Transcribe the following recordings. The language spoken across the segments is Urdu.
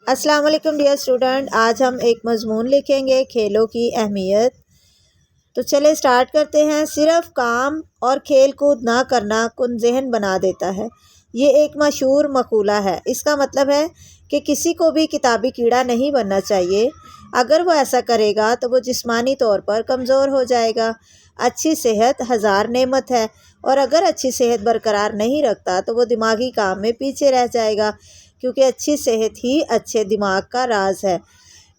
السلام علیکم ڈیئر اسٹوڈنٹ، آج ہم ایک مضمون لکھیں گے کھیلوں کی اہمیت۔ تو چلے سٹارٹ کرتے ہیں۔ صرف کام اور کھیل کود نہ کرنا کن ذہن بنا دیتا ہے، یہ ایک مشہور مقولہ ہے۔ اس کا مطلب ہے کہ کسی کو بھی کتابی کیڑا نہیں بننا چاہیے۔ اگر وہ ایسا کرے گا تو وہ جسمانی طور پر کمزور ہو جائے گا۔ اچھی صحت ہزار نعمت ہے، اور اگر اچھی صحت برقرار نہیں رکھتا تو وہ دماغی کام میں پیچھے رہ جائے گا، کیونکہ اچھی صحت ہی اچھے دماغ کا راز ہے۔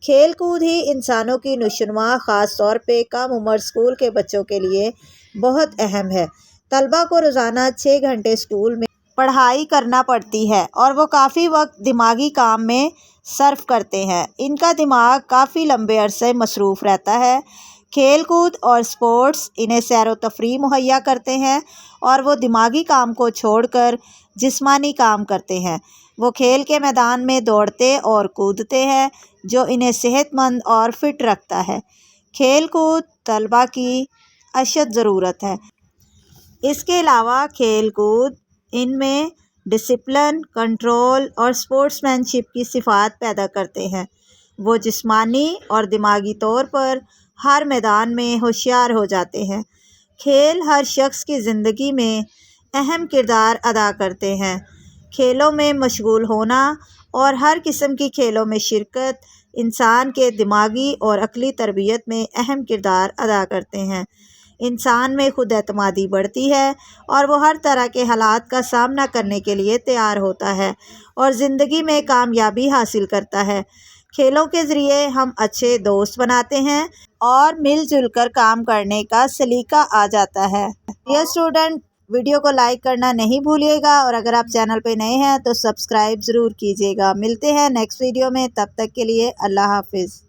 کھیل کود ہی انسانوں کی نشوونما خاص طور پہ کم عمر اسکول کے بچوں کے لیے بہت اہم ہے۔ طلباء کو روزانہ 6 گھنٹے اسکول میں پڑھائی کرنا پڑتی ہے، اور وہ کافی وقت دماغی کام میں صرف کرتے ہیں۔ ان کا دماغ کافی لمبے عرصے مصروف رہتا ہے۔ کھیل کود اور اسپورٹس انہیں سیر و تفریح مہیا کرتے ہیں، اور وہ دماغی کام کو چھوڑ کر جسمانی کام کرتے ہیں۔ وہ کھیل کے میدان میں دوڑتے اور کودتے ہیں، جو انہیں صحت مند اور فٹ رکھتا ہے۔ کھیل کود طلباء کی اشد ضرورت ہے۔ اس کے علاوہ کھیل کود ان میں ڈسپلن، کنٹرول اور اسپورٹس مین شپ کی صفات پیدا کرتے ہیں۔ وہ جسمانی اور دماغی طور پر ہر میدان میں ہوشیار ہو جاتے ہیں۔ کھیل ہر شخص کی زندگی میں اہم کردار ادا کرتے ہیں۔ کھیلوں میں مشغول ہونا اور ہر قسم کی کھیلوں میں شرکت انسان کے دماغی اور عقلی تربیت میں اہم کردار ادا کرتے ہیں۔ انسان میں خود اعتمادی بڑھتی ہے، اور وہ ہر طرح کے حالات کا سامنا کرنے کے لیے تیار ہوتا ہے اور زندگی میں کامیابی حاصل کرتا ہے۔ کھیلوں کے ذریعے ہم اچھے دوست بناتے ہیں اور مل جل کر کام کرنے کا سلیقہ آ جاتا ہے۔ ڈیئر اسٹوڈنٹ، ویڈیو کو لائک کرنا نہیں بھولیے گا، اور اگر آپ چینل پہ نئے ہیں تو سبسکرائب ضرور کیجیے گا۔ ملتے ہیں نیکسٹ ویڈیو میں، تب تک کے لیے اللہ حافظ۔